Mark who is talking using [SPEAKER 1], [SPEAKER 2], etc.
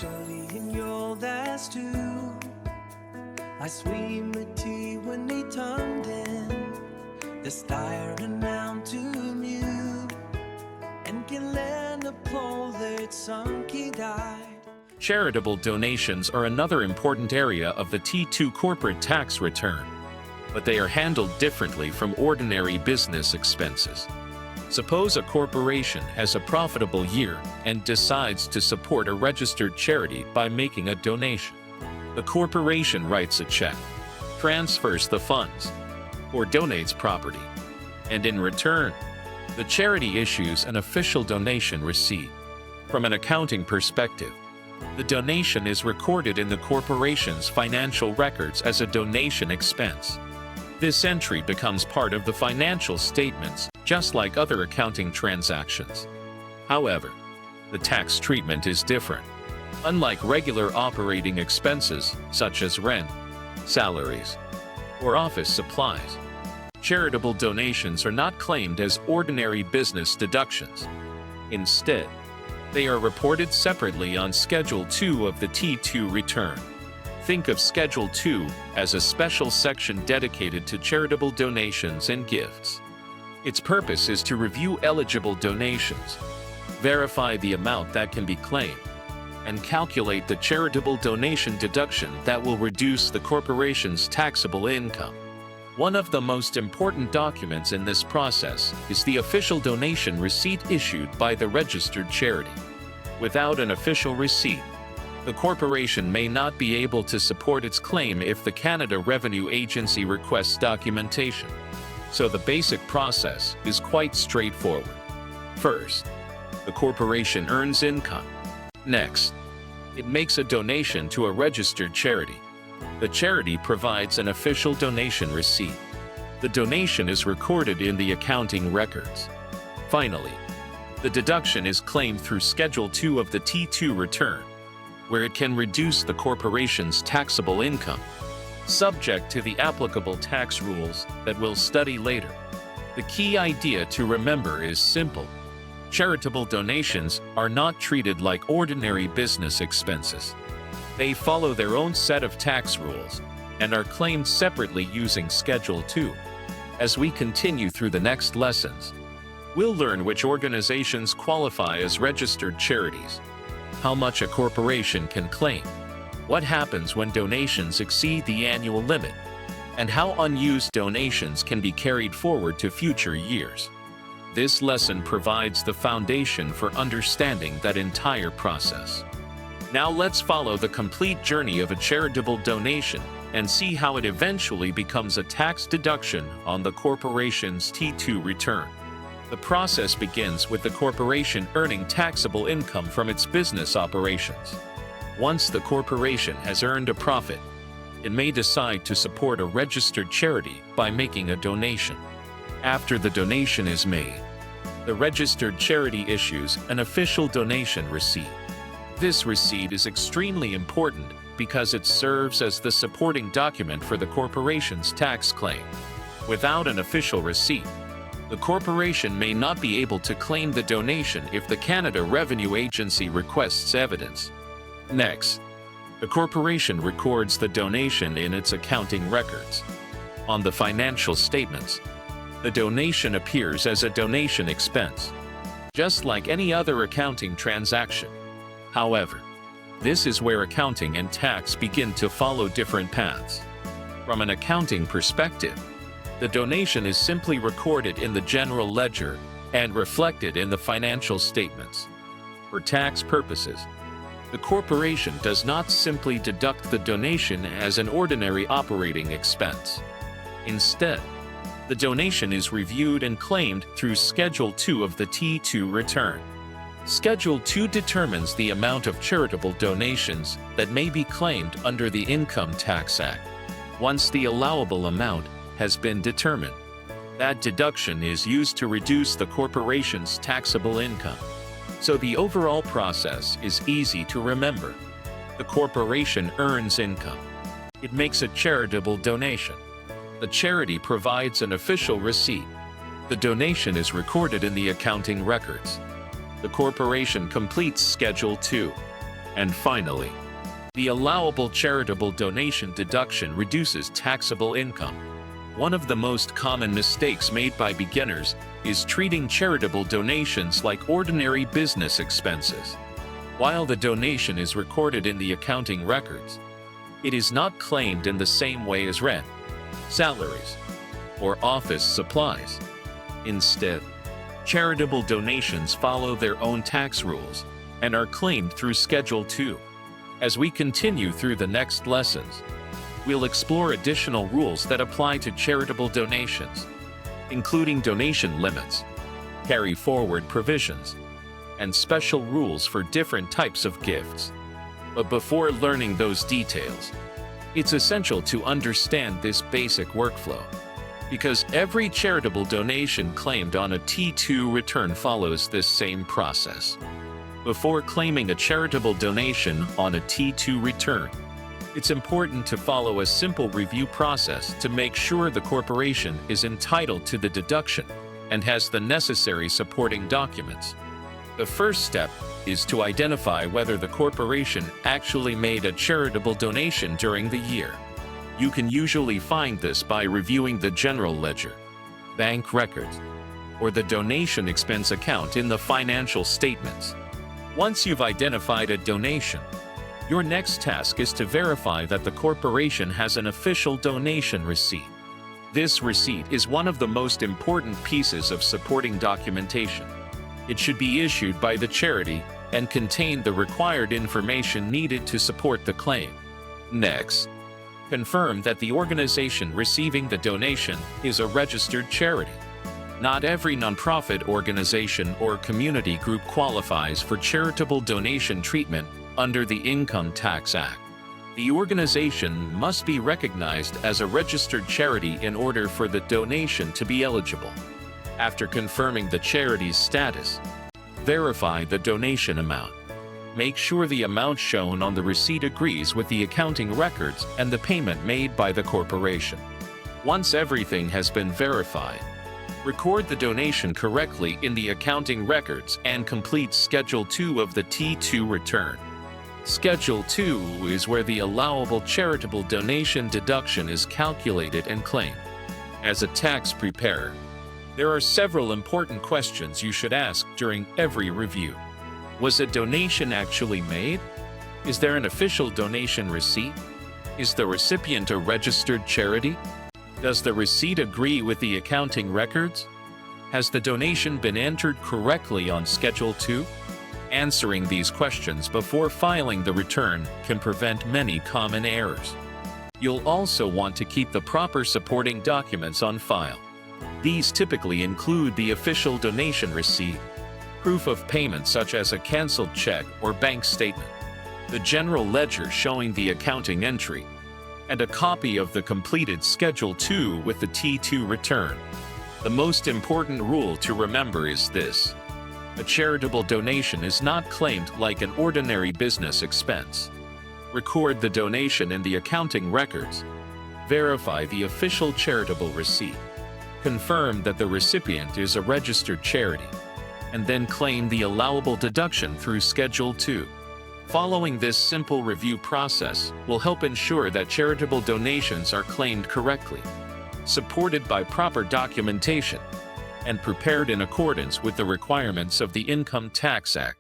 [SPEAKER 1] journey and you're theirs too. I swim with tea when they turned in. The staring out to mute and can lend a pole that some kid died.
[SPEAKER 2] Charitable donations are another important area of the T2 corporate tax return, but they are handled differently from ordinary business expenses. Suppose a corporation has a profitable year and decides to support a registered charity by making a donation. The corporation writes a check, transfers the funds, or donates property, and in return, the charity issues an official donation receipt. From an accounting perspective, the donation is recorded in the corporation's financial records as a donation expense. This entry becomes part of the financial statements, just like other accounting transactions. However, the tax treatment is different. Unlike regular operating expenses, such as rent, salaries, or office supplies, charitable donations are not claimed as ordinary business deductions. Instead, they are reported separately on Schedule 2 of the T2 return. Think of Schedule 2 as a special section dedicated to charitable donations and gifts. Its purpose is to review eligible donations, verify the amount that can be claimed, and calculate the charitable donation deduction that will reduce the corporation's taxable income. One of the most important documents in this process is the official donation receipt issued by the registered charity. Without an official receipt, the corporation may not be able to support its claim if the Canada Revenue Agency requests documentation. So the basic process is quite straightforward. First, the corporation earns income. Next, it makes a donation to a registered charity. The charity provides an official donation receipt. The donation is recorded in the accounting records. Finally, the deduction is claimed through Schedule 2 of the T2 return, where it can reduce the corporation's taxable income, subject to the applicable tax rules that we'll study later. The key idea to remember is simple. Charitable donations are not treated like ordinary business expenses. They follow their own set of tax rules and are claimed separately using Schedule 2. As we continue through the next lessons, we'll learn which organizations qualify as registered charities, how much a corporation can claim, what happens when donations exceed the annual limit, and how unused donations can be carried forward to future years. This lesson provides the foundation for understanding that entire process. Now let's follow the complete journey of a charitable donation and see how it eventually becomes a tax deduction on the corporation's T2 return. The process begins with the corporation earning taxable income from its business operations. Once the corporation has earned a profit, it may decide to support a registered charity by making a donation. After the donation is made, the registered charity issues an official donation receipt. This receipt is extremely important because it serves as the supporting document for the corporation's tax claim. Without an official receipt, the corporation may not be able to claim the donation if the Canada Revenue Agency requests evidence. Next, the corporation records the donation in its accounting records. On the financial statements, the donation appears as a donation expense, just like any other accounting transaction. However, this is where accounting and tax begin to follow different paths. From an accounting perspective, the donation is simply recorded in the general ledger and reflected in the financial statements. For tax purposes, the corporation does not simply deduct the donation as an ordinary operating expense. Instead, the donation is reviewed and claimed through Schedule 2 of the T2 return. Schedule 2 determines the amount of charitable donations that may be claimed under the Income Tax Act. Once the allowable amount has been determined, that deduction is used to reduce the corporation's taxable income. So the overall process is easy to remember. The corporation earns income. It makes a charitable donation. The charity provides an official receipt. The donation is recorded in the accounting records. The corporation completes Schedule 2. And finally, the allowable charitable donation deduction reduces taxable income. One of the most common mistakes made by beginners is treating charitable donations like ordinary business expenses. While the donation is recorded in the accounting records, it is not claimed in the same way as rent, salaries, or office supplies. Instead, charitable donations follow their own tax rules and are claimed through Schedule 2. As we continue through the next lessons, we'll explore additional rules that apply to charitable donations, including donation limits, carry-forward provisions, and special rules for different types of gifts. But before learning those details, it's essential to understand this basic workflow, because every charitable donation claimed on a T2 return follows this same process. Before claiming a charitable donation on a T2 return, it's important to follow a simple review process to make sure the corporation is entitled to the deduction and has the necessary supporting documents. The first step is to identify whether the corporation actually made a charitable donation during the year. You can usually find this by reviewing the general ledger, bank records, or the donation expense account in the financial statements. Once you've identified a donation, your next task is to verify that the corporation has an official donation receipt. This receipt is one of the most important pieces of supporting documentation. It should be issued by the charity and contain the required information needed to support the claim. Next, confirm that the organization receiving the donation is a registered charity. Not every nonprofit organization or community group qualifies for charitable donation treatment under the Income Tax Act. The organization must be recognized as a registered charity in order for the donation to be eligible. After confirming the charity's status, verify the donation amount. Make sure the amount shown on the receipt agrees with the accounting records and the payment made by the corporation. Once everything has been verified, record the donation correctly in the accounting records and complete Schedule 2 of the T2 return. Schedule 2 is where the allowable charitable donation deduction is calculated and claimed. As a tax preparer, there are several important questions you should ask during every review. Was a donation actually made? Is there an official donation receipt? Is the recipient a registered charity? Does the receipt agree with the accounting records? Has the donation been entered correctly on Schedule 2? Answering these questions before filing the return can prevent many common errors. You'll also want to keep the proper supporting documents on file. These typically include the official donation receipt, proof of payment such as a canceled check or bank statement, the general ledger showing the accounting entry, and a copy of the completed Schedule 2 with the T2 return. The most important rule to remember is this: a charitable donation is not claimed like an ordinary business expense. Record the donation in the accounting records. Verify the official charitable receipt. Confirm that the recipient is a registered charity, and then claim the allowable deduction through Schedule 2. Following this simple review process will help ensure that charitable donations are claimed correctly, supported by proper documentation, and prepared in accordance with the requirements of the Income Tax Act.